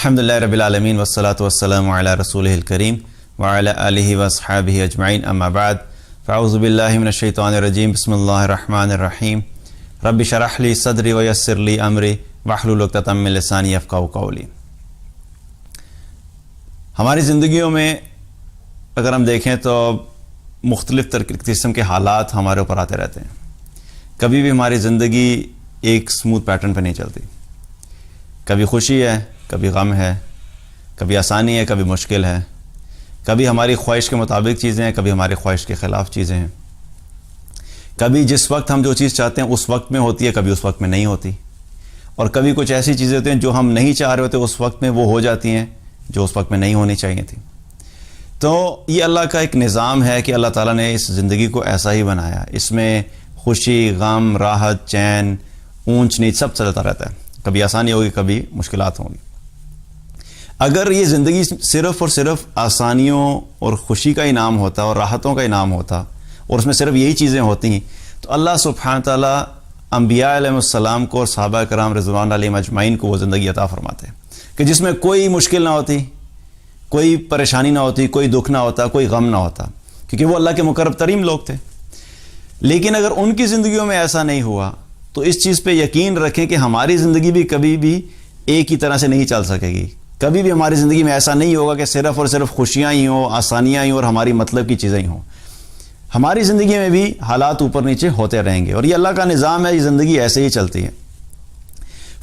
الحمدللہ رب العالمین والصلاة والسلام علی رسولہ الکریم وعلی آلہ واصحابہ اجمعین اما بعد فاعوذ باللہ من الشیطان الرجیم بسم اللہ الرحمن الرحیم رب اشرح لی صدری ویسر لی امری واحلل عقدۃ من لسانی یفقہوا قولی۔ ہماری زندگیوں میں اگر ہم دیکھیں تو مختلف قسم کے حالات ہمارے اوپر آتے رہتے ہیں۔ کبھی بھی ہماری زندگی ایک سموتھ پیٹرن پہ نہیں چلتی، کبھی خوشی ہے، کبھی غم ہے، کبھی آسانی ہے، کبھی مشکل ہے، کبھی ہماری خواہش کے مطابق چیزیں ہیں، کبھی ہماری خواہش کے خلاف چیزیں ہیں، کبھی جس وقت ہم جو چیز چاہتے ہیں اس وقت میں ہوتی ہے، کبھی اس وقت میں نہیں ہوتی، اور کبھی کچھ ایسی چیزیں ہوتی ہیں جو ہم نہیں چاہ رہے ہوتے اس وقت میں وہ ہو جاتی ہیں جو اس وقت میں نہیں ہونی چاہیے تھی۔ تو یہ اللہ کا ایک نظام ہے کہ اللہ تعالیٰ نے اس زندگی کو ایسا ہی بنایا، اس میں خوشی، غم، راحت، چین، اونچ نیچ سب چلتا رہتا ہے، کبھی آسانی ہوگی، کبھی مشکلات ہوں گی۔ اگر یہ زندگی صرف اور صرف آسانیوں اور خوشی کا انعام ہوتا اور راحتوں کا انعام ہوتا اور اس میں صرف یہی چیزیں ہوتی تو اللہ سبحانہ تعالیٰ انبیاء علیہ السلام کو اور صحابہ کرام رضوان علیہم اجمعین کو وہ زندگی عطا فرماتے کہ جس میں کوئی مشکل نہ ہوتی، کوئی پریشانی نہ ہوتی، کوئی دکھ نہ ہوتا، کوئی غم نہ ہوتا، کیونکہ وہ اللہ کے مقرب ترین لوگ تھے۔ لیکن اگر ان کی زندگیوں میں ایسا نہیں ہوا تو اس چیز پہ یقین رکھیں کہ ہماری زندگی بھی کبھی بھی ایک ہی طرح سے نہیں چل سکے گی۔ کبھی بھی ہماری زندگی میں ایسا نہیں ہوگا کہ صرف اور صرف خوشیاں ہی ہوں، آسانیاں ہی ہوں اور ہماری مطلب کی چیزیں ہی ہوں۔ ہماری زندگی میں بھی حالات اوپر نیچے ہوتے رہیں گے اور یہ اللہ کا نظام ہے، یہ زندگی ایسے ہی چلتی ہے۔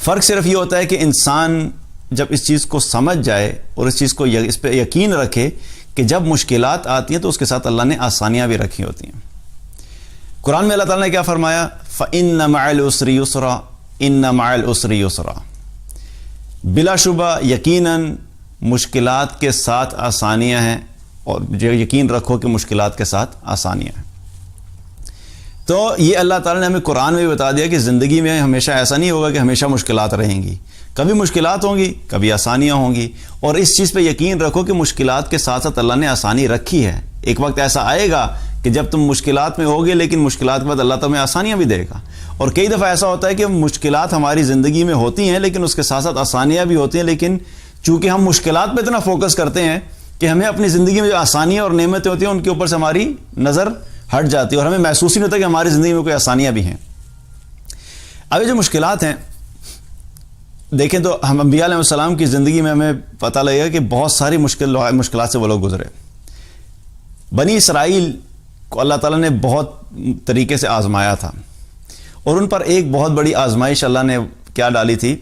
فرق صرف یہ ہوتا ہے کہ انسان جب اس چیز کو سمجھ جائے اور اس چیز کو اس پہ یقین رکھے کہ جب مشکلات آتی ہیں تو اس کے ساتھ اللہ نے آسانیاں بھی رکھی ہوتی ہیں۔ قرآن میں اللہ تعالیٰ نے کیا فرمایا؟ فَإِنَّ مَعَ الْعُسْرِ يُسْرًا إِنَّ مَعَ الْعُسْرِ يُسْرًا، بلا شبہ یقیناً مشکلات کے ساتھ آسانیاں ہیں، اور یقین رکھو کہ مشکلات کے ساتھ آسانیاں ہیں۔ تو یہ اللہ تعالیٰ نے ہمیں قرآن میں بھی بتا دیا کہ زندگی میں ہمیشہ ایسا نہیں ہوگا کہ ہمیشہ مشکلات رہیں گی، کبھی مشکلات ہوں گی، کبھی آسانیاں ہوں گی، اور اس چیز پہ یقین رکھو کہ مشکلات کے ساتھ ساتھ اللہ نے آسانی رکھی ہے۔ ایک وقت ایسا آئے گا کہ جب تم مشکلات میں ہوگے لیکن مشکلات کے بعد اللہ تمہیں آسانیاں بھی دے گا، اور کئی دفعہ ایسا ہوتا ہے کہ مشکلات ہماری زندگی میں ہوتی ہیں لیکن اس کے ساتھ ساتھ آسانیاں بھی ہوتی ہیں، لیکن چونکہ ہم مشکلات پہ اتنا فوکس کرتے ہیں کہ ہمیں اپنی زندگی میں جو آسانیاں اور نعمتیں ہوتی ہیں ان کے اوپر سے ہماری نظر ہٹ جاتی ہے اور ہمیں محسوس ہی نہیں ہوتا کہ ہماری زندگی میں کوئی آسانیاں بھی ہیں۔ اب یہ جو مشکلات ہیں دیکھیں تو ہم انبیاء علیہ السلام کی زندگی میں ہمیں پتہ لگے گا کہ بہت ساری مشکلات سے وہ لوگ گزرے۔ بنی اسرائیل کو اللہ تعالیٰ نے بہت طریقے سے آزمایا تھا، اور ان پر ایک بہت بڑی آزمائش اللہ نے کیا ڈالی تھی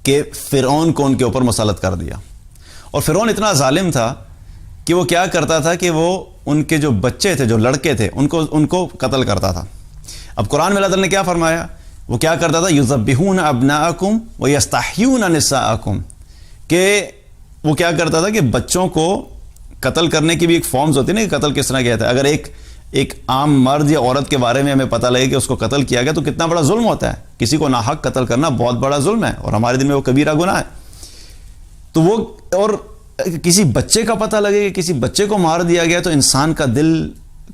کہ فرعون کو ان کے اوپر مسلط کر دیا۔ اور فرعون اتنا ظالم تھا کہ وہ کیا کرتا تھا کہ وہ ان کے جو بچے تھے، جو لڑکے تھے، ان کو قتل کرتا تھا۔ اب قرآن میں اللہ تعالیٰ نے کیا فرمایا؟ وہ کیا کرتا تھا؟ یذبحون ابناءکم ویستحیون نساءکم، کہ وہ کیا کرتا تھا کہ بچوں کو قتل کرنے کی بھی ایک فارمز ہوتی ہے نا کہ قتل کس طرح کیا تھا۔ اگر ایک عام مرد یا عورت کے بارے میں ہمیں پتہ لگے کہ اس کو قتل کیا گیا تو کتنا بڑا ظلم ہوتا ہے، کسی کو ناحق قتل کرنا بہت بڑا ظلم ہے، اور ہمارے دن میں وہ کبیرہ گناہ ہے۔ تو وہ اور کسی بچے کا پتہ لگے کہ کسی بچے کو مار دیا گیا تو انسان کا دل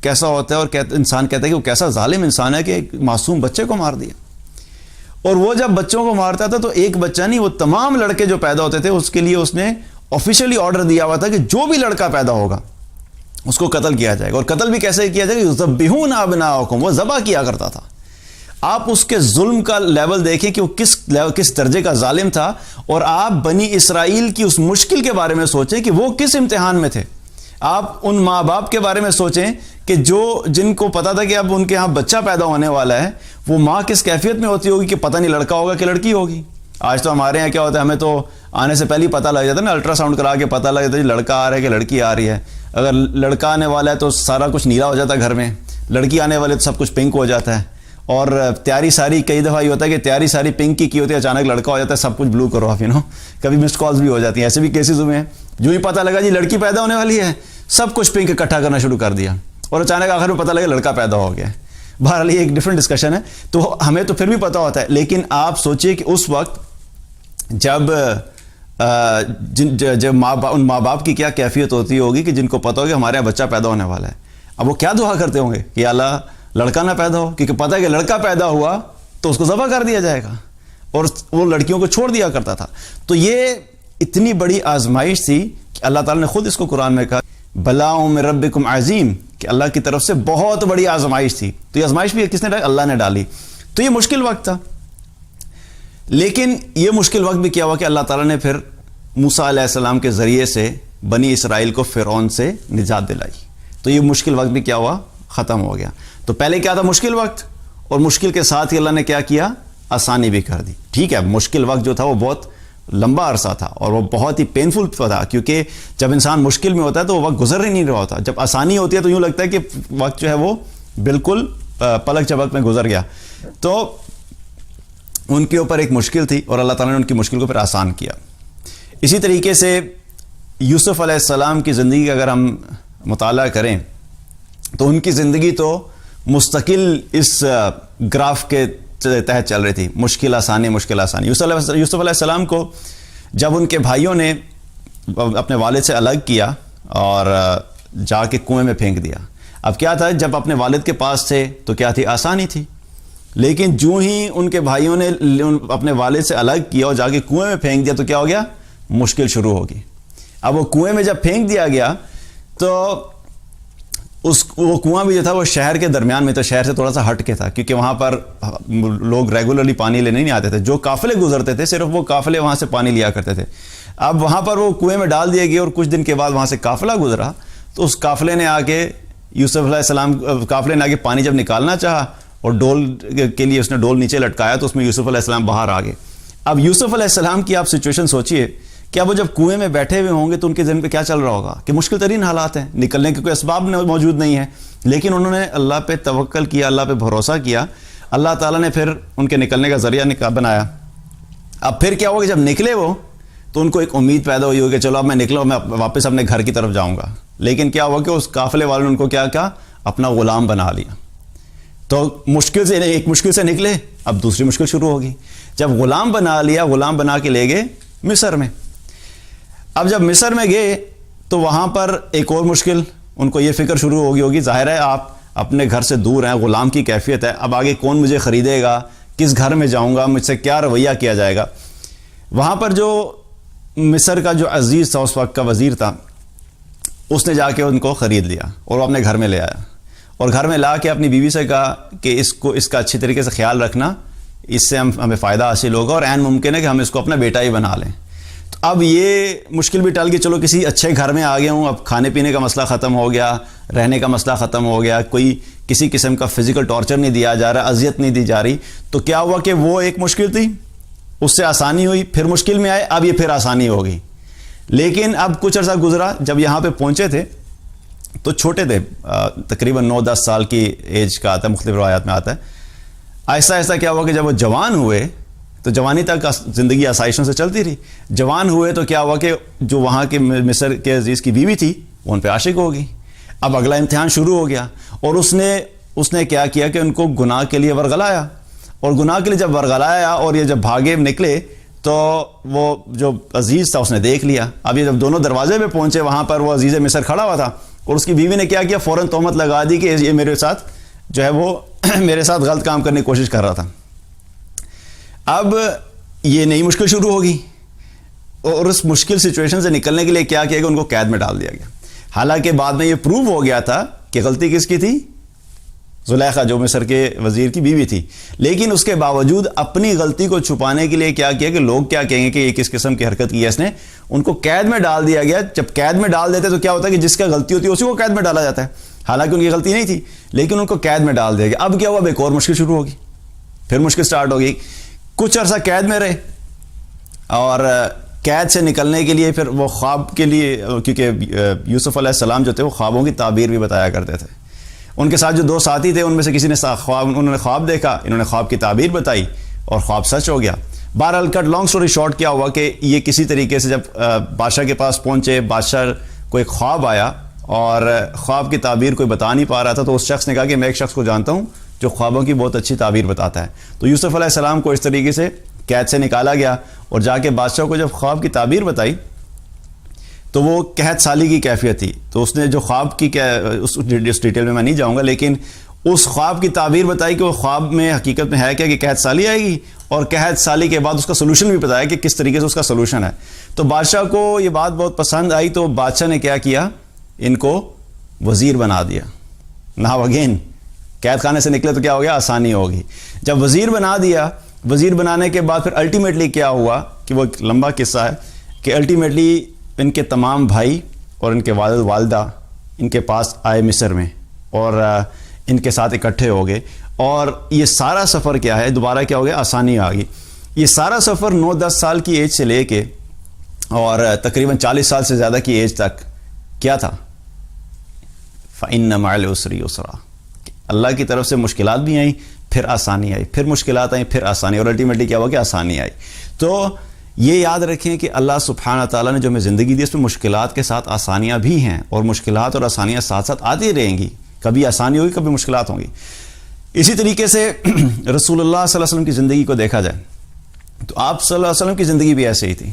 کیسا ہوتا ہے، اور انسان کہتا ہے کہ وہ کیسا ظالم انسان ہے کہ ایک معصوم بچے کو مار دیا۔ اور وہ جب بچوں کو مارتا تھا تو ایک بچہ نہیں، وہ تمام لڑکے جو پیدا ہوتے تھے اس کے لیے اس نے آفیشلی آرڈر دیا ہوا تھا کہ جو بھی لڑکا پیدا ہوگا اس کو قتل کیا جائے گا، اور قتل بھی کیسے کیا جائے گا؟ یذبحون ابناءکم، وہ ذبح کیا کرتا تھا۔ آپ اس کے ظلم کا لیول دیکھیں کہ وہ کس درجے کا ظالم تھا، اور آپ بنی اسرائیل کی اس مشکل کے بارے میں سوچیں کہ وہ کس امتحان میں تھے۔ آپ ان ماں باپ کے بارے میں سوچیں کہ جن کو پتا تھا کہ اب ان کے ہاں بچہ پیدا ہونے والا ہے، وہ ماں کس کیفیت میں ہوتی ہوگی کہ پتہ نہیں لڑکا ہوگا کہ لڑکی ہوگی۔ آج تو ہمارے یہاں کیا ہوتا ہے، ہمیں تو آنے سے پہلے ہی پتہ لگ جاتا ہے نا، الٹرا ساؤنڈ کرا کے پتہ لگ جاتا ہے لڑکا آ رہا ہے کہ لڑکی آ رہی ہے۔ اگر لڑکا آنے والا ہے تو سارا کچھ نیلا ہو جاتا ہے گھر میں، لڑکی آنے والے تو سب کچھ پنک ہو جاتا ہے، اور تیاری ساری کئی دفعہ یہ ہوتا ہے کہ تیاری ساری پنک کی ہوتی ہے، اچانک لڑکا ہو جاتا ہے، سب کچھ بلو کرو آپ، کبھی مسڈ کالز بھی ہو جاتی ہیں، ایسے بھی کیسز ہوئے ہیں۔ جو ہی پتہ لگا جی لڑکی پیدا ہونے والی ہے، سب کچھ پنک اکٹھا کرنا شروع کر دیا، اور اچانک آخر میں پتہ لگا لڑکا پیدا ہو گیا۔ بہرحال یہ ایک ڈفرینٹ ڈسکشن ہے، تو ہمیں تو پھر بھی پتہ ہوتا ہے، لیکن آپ سوچئے کہ اس وقت جب ان ماں باپ کی کیا کیفیت ہوتی ہوگی کہ جن کو پتہ ہوگا ہمارے یہاں بچہ پیدا ہونے والا ہے۔ اب وہ کیا دعا کرتے ہوں گے کہ اللہ لڑکا نہ پیدا ہو، کیونکہ پتہ ہے کہ لڑکا پیدا ہوا تو اس کو ذبح کر دیا جائے گا۔ اور وہ لڑکیوں کو چھوڑ دیا کرتا تھا. تو یہ اتنی بڑی آزمائش تھی کہ اللہ تعالیٰ نے خود اس کو قرآن میں کہا بلاء من ربکم عظیم, کہ اللہ کی طرف سے بہت بڑی آزمائش تھی. تو یہ آزمائش بھی کس نے ڈالی؟ اللہ نے ڈالی. تو یہ مشکل وقت تھا, لیکن یہ مشکل وقت بھی کیا ہوا کہ اللہ تعالیٰ نے پھر موسیٰ علیہ السلام کے ذریعے سے بنی اسرائیل کو فرعون سے نجات دلائی. تو یہ مشکل وقت بھی کیا ہوا؟ ختم ہو گیا. تو پہلے کیا تھا؟ مشکل وقت, اور مشکل کے ساتھ ہی اللہ نے کیا کیا؟ آسانی بھی کر دی. ٹھیک ہے, مشکل وقت جو تھا وہ بہت لمبا عرصہ تھا اور وہ بہت ہی پینفل تھا, کیونکہ جب انسان مشکل میں ہوتا ہے تو وہ وقت گزر ہی نہیں رہا ہوتا. جب آسانی ہوتی ہے تو یوں لگتا ہے کہ وقت جو ہے وہ بالکل پلک جھپک میں گزر گیا. تو ان کے اوپر ایک مشکل تھی اور اللہ تعالیٰ نے ان کی مشکل کو پھر آسان کیا. اسی طریقے سے یوسف علیہ السلام کی زندگی کا اگر ہم مطالعہ کریں تو ان کی زندگی تو مستقل اس گراف کے تحت چل رہی تھی, مشکل آسانی مشکل آسانی. یوسف علیہ السلام کو جب ان کے بھائیوں نے اپنے والد سے الگ کیا اور جا کے کنویں میں پھینک دیا. اب کیا تھا, جب اپنے والد کے پاس تھے تو کیا تھی؟ آسانی تھی. لیکن جو ہی ان کے بھائیوں نے اپنے والد سے الگ کیا اور جا کے کنویں میں پھینک دیا تو کیا ہو گیا؟ مشکل شروع ہوگی. اب وہ کنویں میں جب پھینک دیا گیا تو وہ کنواں بھی جو تھا وہ شہر کے درمیان میں تھا, شہر سے تھوڑا سا ہٹ کے تھا, کیونکہ وہاں پر لوگ ریگولرلی پانی لینے نہیں آتے تھے. جو قافلے گزرتے تھے صرف وہ قافلے وہاں سے پانی لیا کرتے تھے. اب وہاں پر وہ کنویں میں ڈال دیے گئے اور کچھ دن کے بعد وہاں سے قافلہ گزرا تو اس قافلے نے آ کے یوسف علیہ السلام قافلے نے آ کے پانی جب نکالنا چاہا اور ڈول کے لیے اس نے ڈول نیچے لٹکایا تو اس میں یوسف علیہ السلام باہر آ گئے. اب یوسف علیہ السلام کی آپ سچویشن سوچئے کہ اب وہ جب کنویں میں بیٹھے ہوئے ہوں گے تو ان کے ذہن پہ کیا چل رہا ہوگا کہ مشکل ترین حالات ہیں, نکلنے کے کوئی اسباب موجود نہیں ہے, لیکن انہوں نے اللہ پہ توکل کیا, اللہ پہ بھروسہ کیا. اللہ تعالیٰ نے پھر ان کے نکلنے کا ذریعہ بنایا. اب پھر کیا ہوا کہ جب نکلے وہ تو ان کو ایک امید پیدا ہوئی کہ چلو اب میں نکلا, میں واپس اپنے گھر کی طرف جاؤں گا. لیکن کیا ہوا کہ اس قافلے والوں نے ان کو کیا کہا؟ اپنا غلام بنا لیا. تو مشکل سے ایک مشکل سے نکلے, اب دوسری مشکل شروع ہوگی. جب غلام بنا لیا, غلام بنا کے لے گئے مصر میں. اب جب مصر میں گئے تو وہاں پر ایک اور مشکل, ان کو یہ فکر شروع ہوگی. ظاہر ہے آپ اپنے گھر سے دور ہیں, غلام کی کیفیت ہے, اب آگے کون مجھے خریدے گا, کس گھر میں جاؤں گا, مجھ سے کیا رویہ کیا جائے گا. وہاں پر جو مصر کا جو عزیز تھا اس وقت کا وزیر تھا, اس نے جا کے ان کو خرید لیا اور وہ اپنے گھر میں لے آیا اور گھر میں لا کے اپنی بیوی سے کہا کہ اس کا اچھی طریقے سے خیال رکھنا, اس سے ہمیں فائدہ حاصل ہوگا اور عین ممکن ہے کہ ہم اس کو اپنا بیٹا ہی بنا لیں. تو اب یہ مشکل بھی ٹل گئی, چلو کسی اچھے گھر میں آ گیا ہوں, اب کھانے پینے کا مسئلہ ختم ہو گیا, رہنے کا مسئلہ ختم ہو گیا, کوئی کسی قسم کا فزیکل ٹارچر نہیں دیا جا رہا, اذیت نہیں دی جا رہی. تو کیا ہوا کہ وہ ایک مشکل تھی, اس سے آسانی ہوئی, پھر مشکل میں آئے, اب یہ پھر آسانی ہو گئی. لیکن اب کچھ عرصہ گزرا, جب یہاں پہ پہنچے تھے تو چھوٹے تھے, تقریباً 9-10 سال کی ایج کا آتا ہے, مختلف روایات میں آتا ہے. آہستہ آہستہ کیا ہوا کہ جب وہ جوان ہوئے تو جوانی تک زندگی آسائشوں سے چلتی رہی. جوان ہوئے تو کیا ہوا کہ جو وہاں کے مصر کے عزیز کی بیوی تھی وہ ان پہ عاشق ہو گئی. اب اگلا امتحان شروع ہو گیا اور اس نے کیا کیا کہ ان کو گناہ کے لیے ورغلایا, اور گناہ کے لیے جب ورغلایا اور یہ جب بھاگے نکلے تو وہ جو عزیز تھا اس نے دیکھ لیا. اب یہ جب دونوں دروازے پہ پہنچے وہاں پر وہ عزیز مصر کھڑا ہوا تھا اور اس کی بیوی نے کیا کیا, فوراً تہمت لگا دی کہ یہ میرے ساتھ جو ہے وہ میرے ساتھ غلط کام کرنے کی کوشش کر رہا تھا. اب یہ نئی مشکل شروع ہوگی اور اس مشکل سچویشن سے نکلنے کے لیے کیا کیا کہ ان کو قید میں ڈال دیا گیا. حالانکہ بعد میں یہ پروو ہو گیا تھا کہ غلطی کس کی تھی؟ زلیخا, جو مصر کے وزیر کی بیوی تھی. لیکن اس کے باوجود اپنی غلطی کو چھپانے کے لیے کیا کیا کہ لوگ کیا کہیں گے کہ یہ کس قسم کی حرکت کی ہے اس نے, ان کو قید میں ڈال دیا گیا. جب قید میں ڈال دیتے تو کیا ہوتا ہے کہ جس کا غلطی ہوتی ہے اسی کو قید میں ڈالا جاتا ہے, حالانکہ ان کی غلطی نہیں تھی, لیکن ان کو قید میں ڈال دیا گیا. اب کیا ہوا, ایک اور مشکل شروع ہوگی, پھر مشکل سٹارٹ ہوگی. کچھ عرصہ قید میں رہے اور قید سے نکلنے کے لیے پھر وہ خواب کے لیے, کیونکہ یوسف علیہ السلام جو تھے وہ خوابوں کی تعبیر بھی بتایا کرتے تھے. ان کے ساتھ جو 2 ساتھی تھے ان میں سے کسی نے انہوں نے خواب دیکھا, انہوں نے خواب کی تعبیر بتائی اور خواب سچ ہو گیا. بہرحال کٹ لانگ سٹوری شارٹ کیا ہوا کہ یہ کسی طریقے سے جب بادشاہ کے پاس پہنچے, بادشاہ کو ایک خواب آیا اور خواب کی تعبیر کوئی بتا نہیں پا رہا تھا, تو اس شخص نے کہا کہ میں ایک شخص کو جانتا ہوں جو خوابوں کی بہت اچھی تعبیر بتاتا ہے. تو یوسف علیہ السلام کو اس طریقے سے قید سے نکالا گیا اور جا کے بادشاہ کو جب خواب کی تعبیر بتائی تو وہ قحط سالی کی کیفیت تھی. تو اس نے جو خواب کی اس ڈیٹیل میں نہیں جاؤں گا, لیکن اس خواب کی تعبیر بتائی کہ وہ خواب میں حقیقت میں ہے کیا کہ قحط سالی آئے گی اور قحط سالی کے بعد اس کا سلوشن بھی بتایا کہ کس طریقے سے اس کا سلوشن ہے. تو بادشاہ کو یہ بات بہت پسند آئی, تو بادشاہ نے کیا کیا, ان کو وزیر بنا دیا. ناؤ اگین قید خانے سے نکلے تو کیا ہو گیا, آسانی ہوگی. جب وزیر بنا دیا, وزیر بنانے کے بعد پھر الٹیمیٹلی کیا ہوا کہ وہ ایک لمبا قصہ ہے کہ الٹیمیٹلی ان کے تمام بھائی اور ان کے والد والدہ ان کے پاس آئے مصر میں, اور ان کے ساتھ اکٹھے ہو گئے. اور یہ سارا سفر کیا ہے, دوبارہ کیا ہو گیا, آسانی آ گئی. یہ سارا سفر 9-10 سال کی ایج سے لے کے اور تقریباً 40 سال سے زیادہ کی ایج تک کیا تھا, فَإِنَّ مَعَ الْعُسْرِ يُسْرًا. اللہ کی طرف سے مشکلات بھی آئیں, پھر آسانی آئی, پھر مشکلات آئیں, پھر آسانی, اور الٹیمیٹلی کیا ہوا کہ آسانی آئی. تو یہ یاد رکھیں کہ اللہ سبحانہ تعالیٰ نے جو ہمیں زندگی دی اس میں مشکلات کے ساتھ آسانیاں بھی ہیں, اور مشکلات اور آسانیاں ساتھ ساتھ آتی رہیں گی. کبھی آسانی ہوگی, کبھی مشکلات ہوں گی. اسی طریقے سے رسول اللہ صلی اللہ علیہ وسلم کی زندگی کو دیکھا جائے تو آپ صلی اللہ علیہ وسلم کی زندگی بھی ایسے ہی تھی,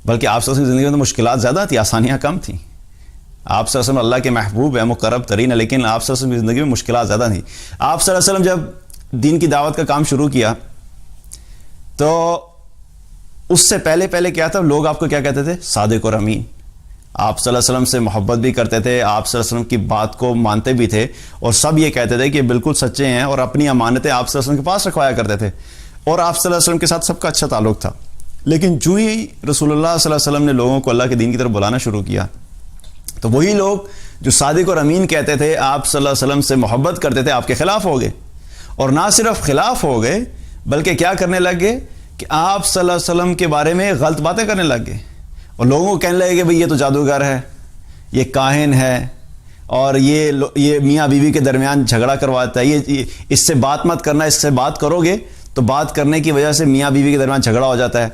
بلکہ آپ صلی اللہ علیہ وسلم کی زندگی میں تو مشکلات زیادہ تھی, آسانیاں کم تھیں. آپ صلی اللہ علیہ وسلم اللہ کے محبوب ہیں, مقرب ترین ہے, لیکن آپ صلی اللہ علیہ وسلم کی زندگی میں مشکلات زیادہ تھیں. آپ صلی اللہ علیہ وسلم جب دین کی دعوت کا کام شروع کیا تو اس سے پہلے کیا تھا, لوگ آپ کو کیا کہتے تھے, صادق اور امین. آپ صلی اللہ علیہ وسلم سے محبت بھی کرتے تھے, آپ صلی اللہ علیہ وسلم کی بات کو مانتے بھی تھے, اور سب یہ کہتے تھے کہ بالکل سچے ہیں, اور اپنی امانتیں آپ صلی اللہ علیہ وسلم کے پاس رکھوایا کرتے تھے, اور آپ صلی اللہ علیہ وسلم کے ساتھ سب کا اچھا تعلق تھا. لیکن جو ہی رسول اللہ صلی اللہ علیہ وسلم نے لوگوں کو اللہ کے دین کی طرف بلانا شروع کیا تو وہی لوگ جو صادق اور امین کہتے تھے, آپ صلی اللہ علیہ وسلم سے محبت کرتے تھے, آپ کے خلاف ہو گئے. اور نہ صرف خلاف ہو گئے بلکہ کیا کرنے لگ گئے کہ آپ صلی اللہ علیہ وسلم کے بارے میں غلط باتیں کرنے لگ گئے, اور لوگوں کو کہنے لگے کہ بھئی یہ تو جادوگر ہے, یہ کاہن ہے, اور یہ میاں بیوی کے درمیان جھگڑا کرواتا ہے, یہ اس سے بات مت کرنا, اس سے بات کرو گے تو بات کرنے کی وجہ سے میاں بیوی کے درمیان جھگڑا ہو جاتا ہے,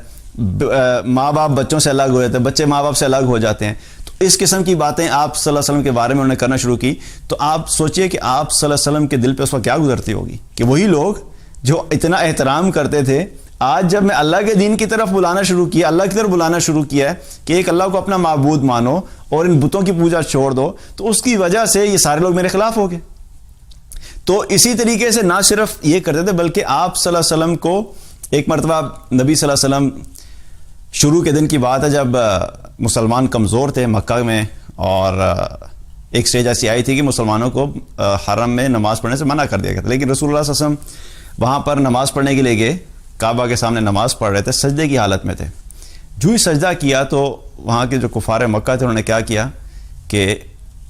ماں باپ بچوں سے الگ ہو جاتے ہیں, بچے ماں باپ سے الگ ہو جاتے ہیں. تو اس قسم کی باتیں آپ صلی اللہ علیہ وسلم کے بارے میں انہوں نے کرنا شروع کی. تو آپ سوچئے کہ آپ صلی اللہ علیہ وسلم کے دل پہ اس وقت کیا گزرتی ہوگی کہ وہی لوگ جو اتنا احترام کرتے تھے, آج جب میں اللہ کے دین کی طرف بلانا شروع کیا, اللہ کی طرف بلانا شروع کیا ہے کہ ایک اللہ کو اپنا معبود مانو اور ان بتوں کی پوجا چھوڑ دو, تو اس کی وجہ سے یہ سارے لوگ میرے خلاف ہو گئے. تو اسی طریقے سے نہ صرف یہ کرتے تھے بلکہ آپ صلی اللہ علیہ وسلم کو ایک مرتبہ نبی صلی اللہ علیہ وسلم, شروع کے دن کی بات ہے جب مسلمان کمزور تھے مکہ میں, اور ایک سٹیج ایسی آئی تھی کہ مسلمانوں کو حرم میں نماز پڑھنے سے منع کر دیا گیا تھا. لیکن رسول اللہ صلی اللہ علیہ وسلم وہاں پر نماز پڑھنے کے لیے گئے, کعبہ کے سامنے نماز پڑھ رہے تھے, سجدے کی حالت میں تھے. جو ہی سجدہ کیا تو وہاں کے جو کفار مکہ تھے انہوں نے کیا کیا کہ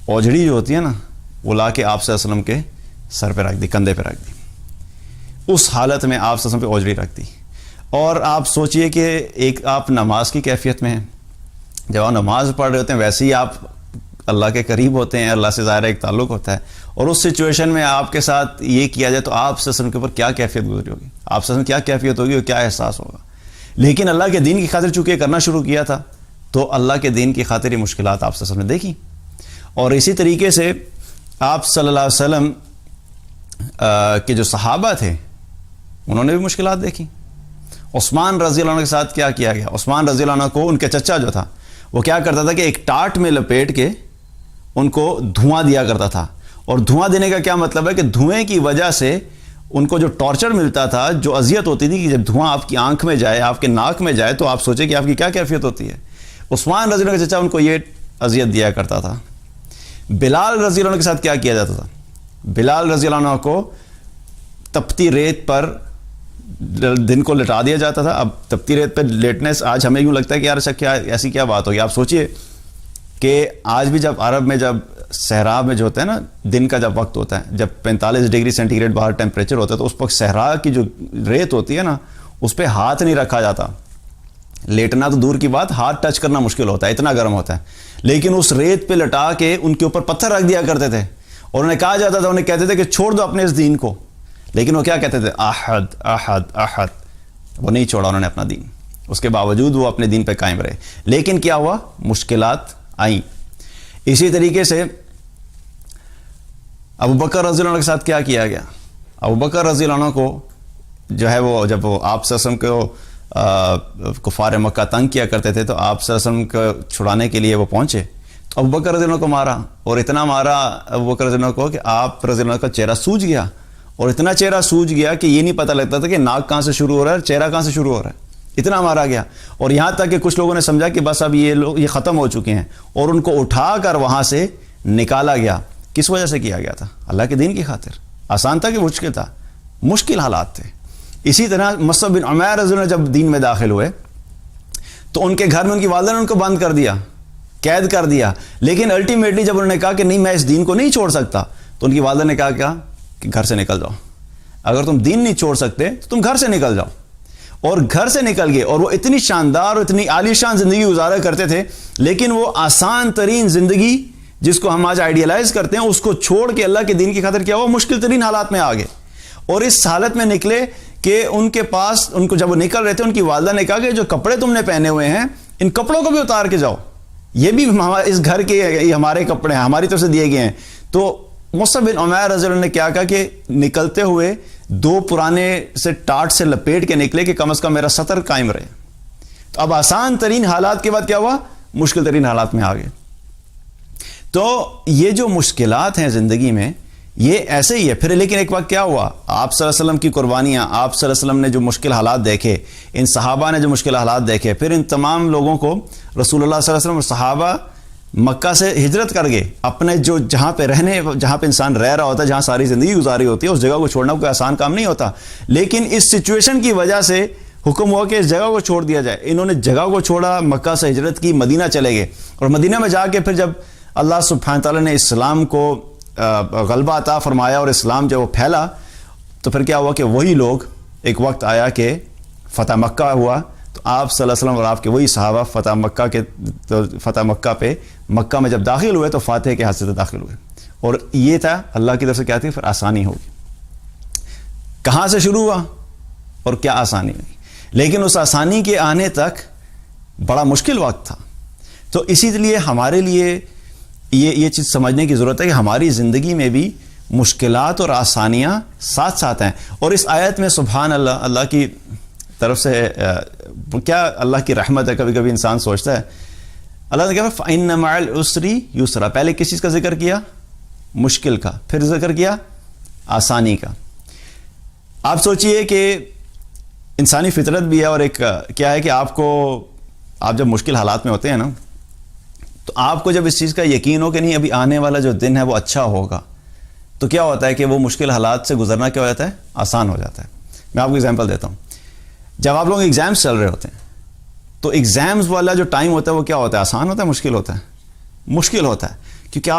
اوجھڑی جو ہوتی ہے نا, وہ لا کے آپ صلی اللہ علیہ وسلم کے سر پہ رکھ دی, کندھے پہ رکھ دی. اس حالت میں آپ صلی اللہ علیہ وسلم پہ اوجھڑی رکھ دی. اور آپ سوچئے کہ ایک آپ نماز کی کیفیت میں ہیں, جب آپ نماز پڑھ رہے ہوتے ہیں ویسے ہی آپ اللہ کے قریب ہوتے ہیں, اللہ سے ظاہر ایک تعلق ہوتا ہے, اور اس سچویشن میں آپ کے ساتھ یہ کیا جائے تو آپ صلی اللہ علیہ وسلم کے اوپر کیا کیفیت گزری ہوگی, آپ صلی اللہ علیہ وسلم کیا کیفیت ہوگی اور کیا احساس ہوگا. لیکن اللہ کے دین کی خاطر چونکہ یہ کرنا شروع کیا تھا تو اللہ کے دین کی خاطر یہ مشکلات آپ صلی اللہ علیہ وسلم نے دیکھی. اور اسی طریقے سے آپ صلی اللہ علیہ وسلم کے جو صحابہ تھے انہوں نے بھی مشکلات دیکھی. عثمان رضی اللہ عنہ کے ساتھ کیا کیا گیا, عثمان رضی اللہ عنہ کو ان کے چچا جو تھا وہ کیا کرتا تھا کہ ایک ٹاٹ میں لپیٹ کے ان کو دھواں دیا کرتا تھا. اور دھواں دینے کا کیا مطلب ہے کہ دھوئیں کی وجہ سے ان کو جو ٹارچر ملتا تھا, جو اذیت ہوتی تھی کہ جب دھواں آپ کی آنکھ میں جائے, آپ کے ناک میں جائے, تو آپ سوچیں کہ آپ کی کیا کیفیت ہوتی ہے. عثمان رضی اللہ عنہ کے چچا ان کو یہ اذیت دیا کرتا تھا. بلال رضی اللہ عنہ کے ساتھ کیا کیا جاتا تھا, بلال رضی اللہ عنہ کو تپتی ریت پر دن کو لٹا دیا جاتا تھا. اب تپتی ریت پہ لیٹنے سے آج ہمیں یوں لگتا ہے کہ یار کیا ایسی کیا بات ہوگی. آپ سوچئے کہ آج بھی جب عرب میں جب صحرا میں جو ہوتا ہے نا, دن کا جب وقت ہوتا ہے, جب 45 ڈگری سینٹی گریڈ باہر ٹیمپریچر ہوتا ہے, تو اس وقت صحرا کی جو ریت ہوتی ہے نا اس پہ ہاتھ نہیں رکھا جاتا. لیٹنا تو دور کی بات, ہاتھ ٹچ کرنا مشکل ہوتا ہے, اتنا گرم ہوتا ہے. لیکن اس ریت پہ لٹا کے ان کے اوپر پتھر رکھ دیا کرتے تھے, اور انہیں کہا جاتا تھا, انہیں کہتے تھے کہ چھوڑ دو اپنے اس دین کو. لیکن وہ کیا کہتے تھے, احد احد احد. وہ نہیں چھوڑا انہوں نے اپنا دین, اس کے باوجود وہ اپنے دین پہ قائم رہے. لیکن کیا ہوا, مشکلات آئیں. اسی طریقے سے ابو بکر رضی اللہ عنہ کے ساتھ کیا کیا گیا. ابو بکر رضی اللہ عنہ کو جو ہے وہ جب وہ آپ صلی اللہ علیہ وسلم کو کفار مکہ تنگ کیا کرتے تھے, تو آپ صلی اللہ علیہ وسلم کو چھڑانے کے لیے وہ پہنچے, تو ابو بکر رضی اللہ عنہ کو مارا, اور اتنا مارا ابو بکر رضی اللہ عنہ کو کہ آپ رضی اللہ عنہ کا چہرہ سوج گیا, اور اتنا چہرہ سوج گیا کہ یہ نہیں پتہ لگتا تھا کہ ناک کہاں سے شروع ہو رہا ہے، چہرہ کہاں سے شروع ہو رہا ہے، اتنا مارا گیا. اور یہاں تک کہ کچھ لوگوں نے سمجھا کہ بس اب یہ ختم ہو چکے ہیں، اور ان کو اٹھا کر وہاں سے نکالا گیا. کس وجہ سے کیا گیا تھا؟ اللہ کے دین کی خاطر. آسان تھا کہ مشکل تھا؟ مشکل حالات تھے. اسی طرح مصعب بن عمیر رضی اللہ عنہ جب دین میں داخل ہوئے تو ان کے گھر میں ان کی والدہ نے ان کو بند کر دیا، قید کر دیا. لیکن الٹیمیٹلی جب انہوں نے کہا کہ نہیں میں اس دین کو نہیں چھوڑ سکتا، تو ان کی والدہ نے کہا کہ گھر سے نکل جاؤ. اگر تم دین نہیں چھوڑ سکتے تو تم گھر سے نکل جاؤ. اور گھر سے نکل گئے، اور وہ اتنی شاندار اور اتنی عالی شان زندگی گزارا کرتے تھے، لیکن وہ آسان ترین زندگی جس کو ہم آج آئیڈیلائز کرتے ہیں اس کو چھوڑ کے اللہ کے دین کی خاطر کیا ہوا، مشکل ترین حالات میں آ گئے. اور اس حالت میں نکلے کہ ان کے پاس، ان کو جب وہ نکل رہے تھے، ان کی والدہ نے کہا کہ جو کپڑے تم نے پہنے ہوئے ہیں ان کپڑوں کو بھی اتار کے جاؤ، یہ بھی اس گھر کے ہمارے کپڑے ہیں، ہماری طرف سے دیے گئے ہیں. تو مصعب بن عمیر رضی اللہ عنہ نے کیا کہا کہ نکلتے ہوئے 2 پرانے سے ٹاٹ سے لپیٹ کے نکلے کہ کم از کم میرا ستر قائم رہے. تو اب آسان ترین حالات کے بعد کیا ہوا، مشکل ترین حالات میں آ گئے. تو یہ جو مشکلات ہیں زندگی میں یہ ایسے ہی ہے. پھر لیکن ایک وقت کیا ہوا، آپ صلی اللہ علیہ وسلم کی قربانیاں، آپ صلی اللہ علیہ وسلم نے جو مشکل حالات دیکھے، ان صحابہ نے جو مشکل حالات دیکھے، پھر ان تمام لوگوں کو رسول اللہ صلی اللہ علیہ وسلم اور صحابہ مکہ سے ہجرت کر گئے. اپنے جو جہاں پہ انسان رہ رہا ہوتا ہے، جہاں ساری زندگی گزاری ہوتی ہے، اس جگہ کو چھوڑنا کوئی آسان کام نہیں ہوتا. لیکن اس سچویشن کی وجہ سے حکم ہوا کہ اس جگہ کو چھوڑ دیا جائے. انہوں نے جگہ کو چھوڑا، مکہ سے ہجرت کی، مدینہ چلے گئے. اور مدینہ میں جا کے پھر جب اللہ سبحانہ تعالیٰ نے اسلام کو غلبہ عطا فرمایا اور اسلام جب وہ پھیلا، تو پھر کیا ہوا کہ وہی لوگ، ایک وقت آیا کہ فتح مکہ ہوا، تو آپ صلی اللہ علیہ وسلم اور آپ کے وہی صحابہ فتح مکہ پہ مکہ میں جب داخل ہوئے تو فاتح کے ہاتھ سے داخل ہوئے. اور یہ تھا اللہ کی طرف سے کیا تھی، پھر آسانی ہوگی. کہاں سے شروع ہوا اور کیا آسانی ہوئی، لیکن اس آسانی کے آنے تک بڑا مشکل وقت تھا. تو اسی لیے ہمارے لیے یہ چیز سمجھنے کی ضرورت ہے کہ ہماری زندگی میں بھی مشکلات اور آسانیاں ساتھ ساتھ ہیں. اور اس آیت میں سبحان اللہ، اللہ کی طرف سے کیا اللہ کی رحمت ہے. کبھی کبھی انسان سوچتا ہے اللہ نے کہا فَإِنَّ مَعَ الْعُسْرِ يُسْرًا، پہلے کس چیز کا ذکر کیا، مشکل کا، پھر ذکر کیا آسانی کا. آپ سوچئے کہ انسانی فطرت بھی ہے، اور ایک کیا ہے کہ آپ جب مشکل حالات میں ہوتے ہیں نا، تو آپ کو جب اس چیز کا یقین ہو کہ نہیں ابھی آنے والا جو دن ہے وہ اچھا ہوگا، تو کیا ہوتا ہے کہ وہ مشکل حالات سے گزرنا کیا ہو جاتا ہے، آسان ہو جاتا ہے. میں آپ کو ایگزامپل دیتا ہوں. جب آپ لوگ ایگزامز چل رہے ہوتے ہیں تو ایگزامز والا جو ٹائم ہوتا ہے وہ کیا ہوتا ہے، آسان ہوتا ہے، مشکل ہوتا ہے، مشکل ہوتا ہے. کیونکہ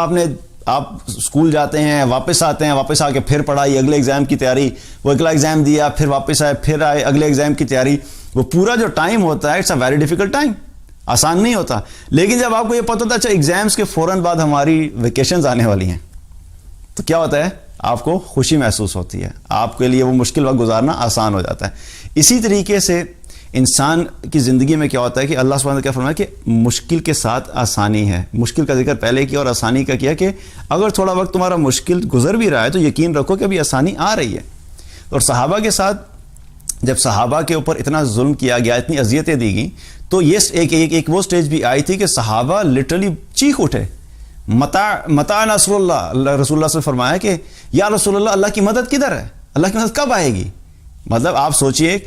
آپ اسکول جاتے ہیں، واپس آتے ہیں، واپس آ کے پھر پڑھائی، اگلے ایگزام کی تیاری، وہ اگلا ایگزام دیا، پھر واپس آئے، پھر آئے اگلے ایگزام کی تیاری. وہ پورا جو ٹائم ہوتا ہے it's a very difficult time, آسان نہیں ہوتا. لیکن جب آپ کو یہ پتہ ہوتا ہے اچھا ایگزامز کے فوراً بعد ہماری ویکیشنز آنے والی ہیں، تو کیا ہوتا ہے، آپ کو خوشی محسوس ہوتی ہے، آپ کے لیے وہ مشکل وقت گزارنا آسان ہو جاتا ہے. اسی طریقے سے انسان کی زندگی میں کیا ہوتا ہے کہ اللہ سبحانہ نے کیا فرمایا کہ مشکل کے ساتھ آسانی ہے. مشکل کا ذکر پہلے کیا اور آسانی کا کیا کہ اگر تھوڑا وقت تمہارا مشکل گزر بھی رہا ہے تو یقین رکھو کہ ابھی آسانی آ رہی ہے. اور صحابہ کے ساتھ جب صحابہ کے اوپر اتنا ظلم کیا گیا، اتنی اذیتیں دی گئیں، تو یہ ایک وہ سٹیج بھی آئی تھی کہ صحابہ لٹرلی چیخ اٹھے، متا نصر اللہ. رسول اللہ سے فرمایا کہ یا رسول اللہ، اللہ کی مدد کدھر ہے، اللہ کی مدد کب آئے گی. مطلب آپ سوچئے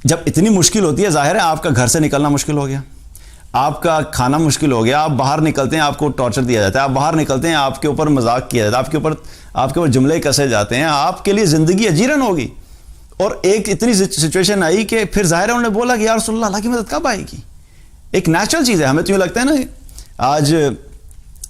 جب اتنی مشکل ہوتی ہے، ظاہر ہے آپ کا گھر سے نکلنا مشکل ہو گیا، آپ کا کھانا مشکل ہو گیا، آپ باہر نکلتے ہیں آپ کو ٹارچر دیا جاتا ہے، آپ باہر نکلتے ہیں آپ کے اوپر مذاق کیا جاتا ہے، آپ کے اوپر جملے کسے جاتے ہیں، آپ کے لیے زندگی اجیرن ہوگی. اور ایک اتنی سچویشن آئی کہ پھر ظاہر ہے انہوں نے بولا کہ یا رسول اللہ، اللہ کی مدد کب آئے گی. ایک نیچرل چیز ہے. ہمیں تو یوں لگتا ہے نا، آج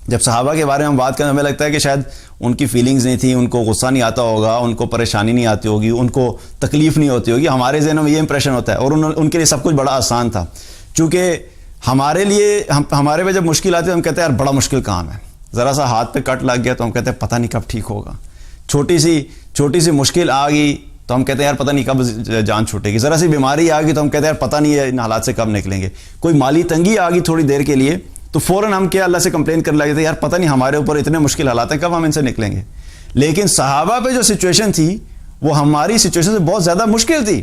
جب صحابہ کے بارے میں ہم بات کریں ہمیں لگتا ہے کہ شاید ان کی فیلنگز نہیں تھیں، ان کو غصہ نہیں آتا ہوگا، ان کو پریشانی نہیں آتی ہوگی، ان کو تکلیف نہیں ہوتی ہوگی. ہمارے ذہنوں میں یہ امپریشن ہوتا ہے، اور ان کے لیے سب کچھ بڑا آسان تھا. چونکہ ہمارے پہ جب مشکل آتی ہے ہم کہتے ہیں یار بڑا مشکل کام ہے. ذرا سا ہاتھ پہ کٹ لگ گیا تو ہم کہتے ہیں پتہ نہیں کب ٹھیک ہوگا. چھوٹی سی مشکل آ گئی تو ہم کہتے ہیں یار پتہ نہیں کب جان چھوٹے گی. ذرا سی بیماری آ گئی تو ہم کہتے ہیں یار پتہ نہیں ہے ان حالات سے کب نکلیں گے. کوئی مالی تنگی آ گئی تھوڑی دیر کے لیے تو فوراً ہم کیا اللہ سے کمپلین کرنے لگے تھے، یار پتہ نہیں ہمارے اوپر اتنے مشکل حالات ہیں، کب ہم ان سے نکلیں گے. لیکن صحابہ پہ جو سچویشن تھی وہ ہماری سچویشن سے بہت زیادہ مشکل تھی،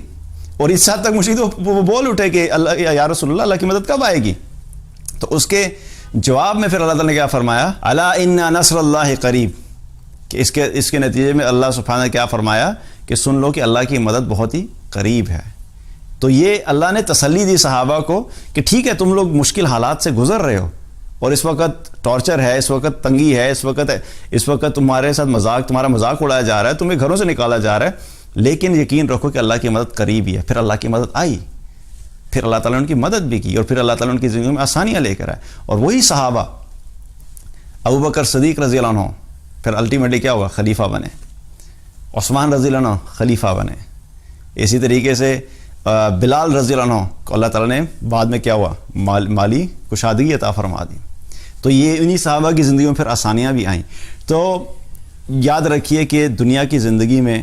اور اس حد تک مشکل تو وہ بول اٹھے کہ اللہ یا رسول اللہ، اللہ کی مدد کب آئے گی. تو اس کے جواب میں پھر اللہ تعالیٰ نے کیا فرمایا، الا ان نصر اللہ قریب. کہ اس کے نتیجے میں اللہ سبحانہ نے کیا فرمایا کہ سن لو کہ اللہ کی مدد بہت ہی قریب ہے. تو یہ اللہ نے تسلی دی صحابہ کو کہ ٹھیک ہے تم لوگ مشکل حالات سے گزر رہے ہو اور اس وقت ٹارچر ہے, اس وقت تنگی ہے, اس وقت تمہارے ساتھ تمہارا مذاق اڑایا جا رہا ہے, تمہیں گھروں سے نکالا جا رہا ہے, لیکن یقین رکھو کہ اللہ کی مدد قریب ہی ہے. پھر اللہ کی مدد آئی, پھر اللہ تعالیٰ نے ان کی مدد بھی کی اور پھر اللہ تعالیٰ ان کی زندگی میں آسانیاں لے کر آئے. اور وہی صحابہ ابوبکر صدیق رضی اللہ عنہ پھر الٹیمیٹلی کیا ہوا, خلیفہ بنے. عثمان رضی اللہ عنہ خلیفہ بنے. اسی طریقے سے بلال رضی اللہ عنہ کو اللہ تعالیٰ نے بعد میں کیا ہوا, مالی کشادگی عطا فرما دی. تو یہ انہی صحابہ کی زندگی میں پھر آسانیاں بھی آئیں. تو یاد رکھیے کہ دنیا کی زندگی میں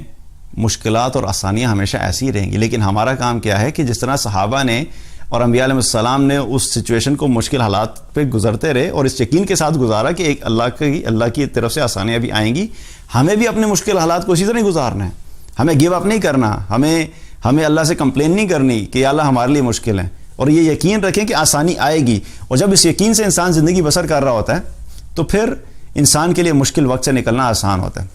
مشکلات اور آسانیاں ہمیشہ ایسی ہی رہیں گی, لیکن ہمارا کام کیا ہے کہ جس طرح صحابہ نے اور انبیاء علیہ السلام نے اس سچویشن کو مشکل حالات پہ گزرتے رہے اور اس یقین کے ساتھ گزارا کہ ایک اللہ کی طرف سے آسانیاں بھی آئیں گی, ہمیں بھی اپنے مشکل حالات کو اسی طرح گزارنا ہے. ہمیں گیو اپ نہیں کرنا, ہمیں اللہ سے کمپلین نہیں کرنی کہ یا اللہ ہمارے لیے مشکل ہے, اور یہ یقین رکھیں کہ آسانی آئے گی. اور جب اس یقین سے انسان زندگی بسر کر رہا ہوتا ہے تو پھر انسان کے لیے مشکل وقت سے نکلنا آسان ہوتا ہے.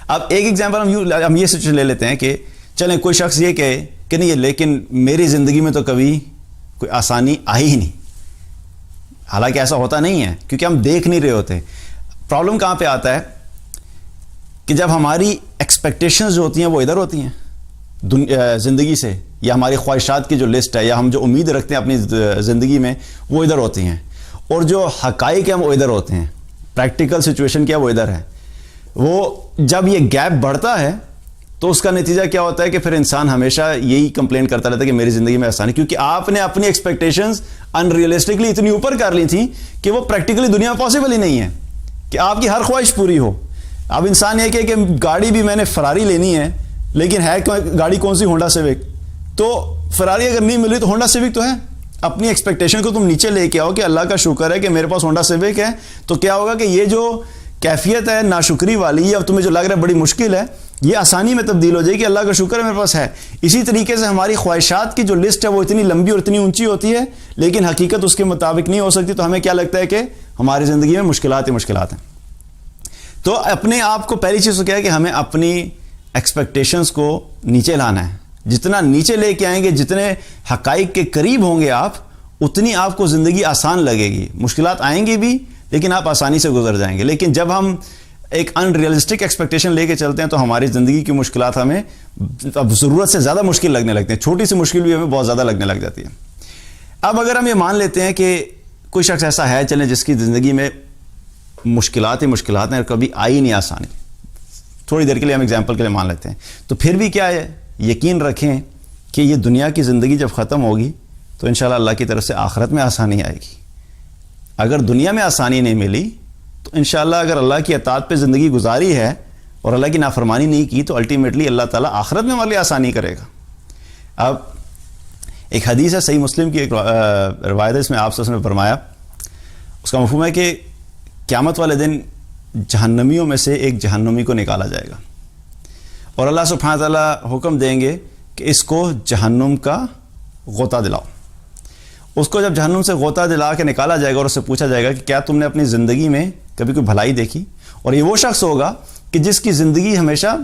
اب ایک ایگزامپل ہم یہ سچویشن لے لیتے ہیں کہ چلیں کوئی شخص یہ کہے کہ نہیں لیکن میری زندگی میں تو کبھی کوئی آسانی آئی ہی نہیں. حالانکہ ایسا ہوتا نہیں ہے کیونکہ ہم دیکھ نہیں رہے ہوتے. پرابلم کہاں پہ آتا ہے کہ جب ہماری ایکسپیکٹیشنز جو ہوتی ہیں وہ ادھر ہوتی ہیں زندگی سے, یا ہماری خواہشات کی جو لسٹ ہے یا ہم جو امید رکھتے ہیں اپنی زندگی میں وہ ادھر ہوتی ہیں, اور جو حقائق ہیں وہ ادھر ہوتے ہیں, پریکٹیکل سچویشن کیا وہ ادھر ہے. وہ جب یہ گیپ بڑھتا ہے تو اس کا نتیجہ کیا ہوتا ہے کہ پھر انسان ہمیشہ یہی کمپلین کرتا رہتا ہے کہ میری زندگی میں آسانی, کیونکہ آپ نے اپنی ایکسپیکٹیشنز ان ریئلسٹکلی اتنی اوپر کر لی تھیں کہ وہ پریکٹیکلی دنیا میں پاسبل ہی نہیں ہے کہ آپ کی ہر خواہش پوری ہو. اب انسان یہ کہ گاڑی بھی میں نے فراری لینی ہے, لیکن ہے گاڑی کون سی, ہونڈا سیوک. تو فراری اگر نہیں مل رہی تو ہونڈا سیوک تو ہے. اپنی ایکسپیکٹیشن کو تم نیچے لے کے آؤ کہ اللہ کا شکر ہے کہ میرے پاس ہونڈا سیوک ہے, تو کیا ہوگا کہ یہ جو کیفیت ہے ناشکری والی, یا تمہیں جو لگ رہا ہے بڑی مشکل ہے, یہ آسانی میں تبدیل ہو جائے گی. اللہ کا شکر ہے میرے پاس ہے. اسی طریقے سے ہماری خواہشات کی جو لسٹ ہے وہ اتنی لمبی اور اتنی اونچی ہوتی ہے, لیکن حقیقت اس کے مطابق نہیں ہو سکتی. تو ہمیں کیا لگتا ہے کہ ہماری زندگی میں مشکلات ہی مشکلات ہیں. تو اپنے آپ کو پہلی چیز تو کیا ہے کہ ہمیں اپنی ایکسپیکٹیشنز کو نیچے لانا ہے. جتنا نیچے لے کے آئیں گے, جتنے حقائق کے قریب ہوں گے آپ, اتنی آپ کو زندگی آسان لگے گی. مشکلات آئیں گی بھی لیکن آپ آسانی سے گزر جائیں گے. لیکن جب ہم ایک ان ریئلسٹک ایکسپیکٹیشن لے کے چلتے ہیں تو ہماری زندگی کی مشکلات ہمیں اب ضرورت سے زیادہ مشکل لگنے لگتے ہیں. چھوٹی سی مشکل بھی ہمیں بہت زیادہ لگنے لگ جاتی ہے. اب اگر ہم یہ مان لیتے ہیں کہ کوئی شخص ایسا ہے چلیں جس کی زندگی میں مشکلات ہی مشکلات ہیں اور کبھی آئی نہیں آسانی, تھوڑی دیر کے لیے ہم ایگزامپل کے لیے مان لیتے ہیں, تو پھر بھی کیا ہے, یقین رکھیں کہ یہ دنیا کی زندگی جب ختم ہوگی تو انشاءاللہ اللہ کی طرف سے آخرت میں آسانی آئے گی. اگر دنیا میں آسانی نہیں ملی تو انشاءاللہ اگر اللہ کی اطاعت پہ زندگی گزاری ہے اور اللہ کی نافرمانی نہیں کی تو الٹیمیٹلی اللہ تعالیٰ آخرت میں ہمارے لیے آسانی کرے گا. اب ایک حدیث ہے صحیح مسلم کی ایک روایت ہے, اس میں آپ سے فرمایا, اس کا مفہوم ہے کہ قیامت والے دن جہنمیوں میں سے ایک جہنمی کو نکالا جائے گا اور اللہ سبحانہ تعالیٰ حکم دیں گے کہ اس کو جہنم کا غوطہ دلاؤ. اس کو جب جہنم سے غوطہ دلا کے نکالا جائے گا اور اس سے پوچھا جائے گا کہ کیا تم نے اپنی زندگی میں کبھی کوئی بھلائی دیکھی, اور یہ وہ شخص ہوگا کہ جس کی زندگی ہمیشہ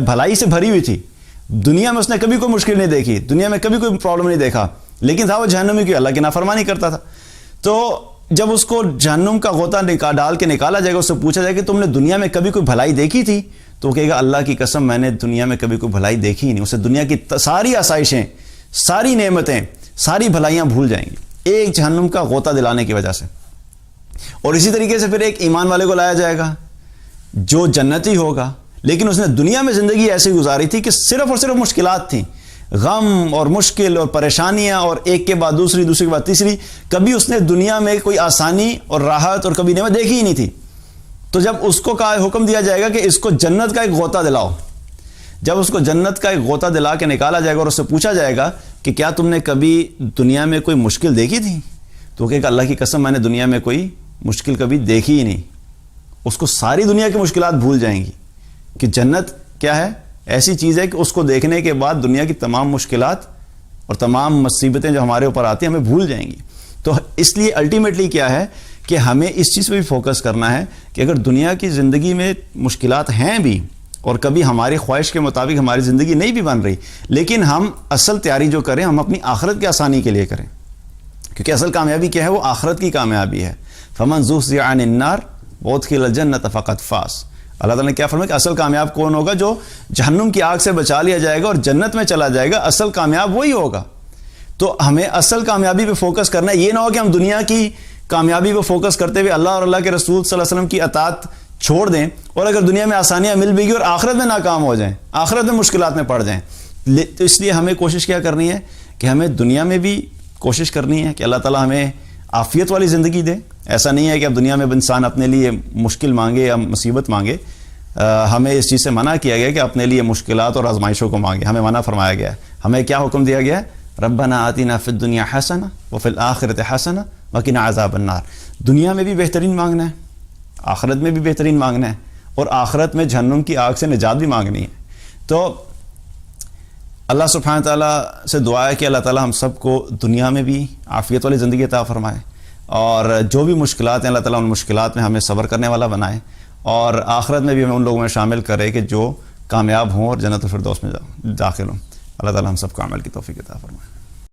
بھلائی سے بھری ہوئی تھی, دنیا میں اس نے کبھی کوئی مشکل نہیں دیکھی, دنیا میں کبھی کوئی پرابلم نہیں دیکھا, لیکن تھا وہ جہنمی کی, اللہ کی نافرمانی کرتا تھا. تو جب اس کو جہنم کا غوطہ ڈال کے نکالا جائے گا, اس سے پوچھا جائے گا کہ تم نے دنیا میں کبھی کوئی بھلائی دیکھی تھی, تو وہ کہے گا اللہ کی قسم میں نے دنیا میں کبھی کوئی بھلائی دیکھی ہی نہیں. اسے دنیا کی ساری آسائشیں, ساری نعمتیں, ساری بھلائیاں بھول جائیں گی ایک جہنم کا غوطہ دلانے کی وجہ سے. اور اسی طریقے سے پھر ایک ایمان والے کو لایا جائے گا جو جنتی ہوگا, لیکن اس نے دنیا میں زندگی ایسی گزاری تھی کہ صرف اور صرف مشکلات تھیں, غم اور مشکل اور پریشانیاں, اور ایک کے بعد دوسری, دوسری کے بعد تیسری. کبھی اس نے دنیا میں کوئی آسانی اور راحت اور کبھی نعمت دیکھی ہی نہیں تھی. تو جب اس کو حکم دیا جائے گا کہ اس کو جنت کا ایک غوطہ دلاؤ, جب اس کو جنت کا ایک غوطہ دلا کے نکالا جائے گا اور اس سے پوچھا جائے گا کہ کیا تم نے کبھی دنیا میں کوئی مشکل دیکھی تھی, تو کہے گا اللہ کی قسم میں نے دنیا میں کوئی مشکل کبھی دیکھی ہی نہیں. اس کو ساری دنیا کی مشکلات بھول جائیں گی کہ جنت کیا ہے, ایسی چیز ہے کہ اس کو دیکھنے کے بعد دنیا کی تمام مشکلات اور تمام مصیبتیں جو ہمارے اوپر آتی ہیں ہمیں بھول جائیں گی. تو اس لیے الٹیمیٹلی کیا ہے کہ ہمیں اس چیز پہ بھی فوکس کرنا ہے کہ اگر دنیا کی زندگی میں مشکلات ہیں بھی اور کبھی ہماری خواہش کے مطابق ہماری زندگی نہیں بھی بن رہی، لیکن ہم اصل تیاری جو کریں ہم اپنی آخرت کی آسانی کے لیے کریں، کیونکہ اصل کامیابی کیا ہے؟ وہ آخرت کی کامیابی ہے۔ فمن زحزح عن النار وادخل الجنۃ فقد فاز۔ اللہ تعالیٰ نے کیا فرمایا کہ اصل کامیاب کون ہوگا؟ جو جہنم کی آگ سے بچا لیا جائے گا اور جنت میں چلا جائے گا، اصل کامیاب وہی ہوگا۔ تو ہمیں اصل کامیابی پہ فوکس کرنا ہے، یہ نہ ہو کہ ہم دنیا کی کامیابی پہ فوکس کرتے ہوئے اللہ اور اللہ کے رسول صلی اللہ علیہ وسلم کی اطاعت چھوڑ دیں، اور اگر دنیا میں آسانیاں مل بھی گئی اور آخرت میں ناکام ہو جائیں، آخرت میں مشکلات میں پڑ جائیں۔ تو اس لیے ہمیں کوشش کیا کرنی ہے کہ ہمیں دنیا میں بھی کوشش کرنی ہے کہ اللہ تعالیٰ ہمیں عافیت والی زندگی دے۔ ایسا نہیں ہے کہ اب دنیا میں انسان اپنے لیے مشکل مانگے یا مصیبت مانگے، ہمیں اس چیز سے منع کیا گیا کہ اپنے لیے مشکلات اور آزمائشوں کو مانگے، ہمیں منع فرمایا گیا ہے۔ ہمیں کیا حکم دیا گیا ہے؟ ربنا آتنا فی الدنیا حسنہ وفی الآخرۃ حسنہ وقنا عذاب النار۔ دنیا میں بھی بہترین مانگنا ہے، آخرت میں بھی بہترین مانگنا ہے، اور آخرت میں جہنم کی آگ سے نجات بھی مانگنی ہے۔ تو اللہ سبحانہ تعالیٰ سے دعا ہے کہ اللہ تعالیٰ ہم سب کو دنیا میں بھی عافیت والی زندگی عطا فرمائے، اور جو بھی مشکلات ہیں اللہ تعالیٰ ان مشکلات میں ہمیں صبر کرنے والا بنائے، اور آخرت میں بھی ہمیں ان لوگوں میں شامل کرے کہ جو کامیاب ہوں اور جنت الفردوس میں داخل ہوں۔ اللہ تعالیٰ ہم سب کو عمل کی توفیق عطا فرمائے۔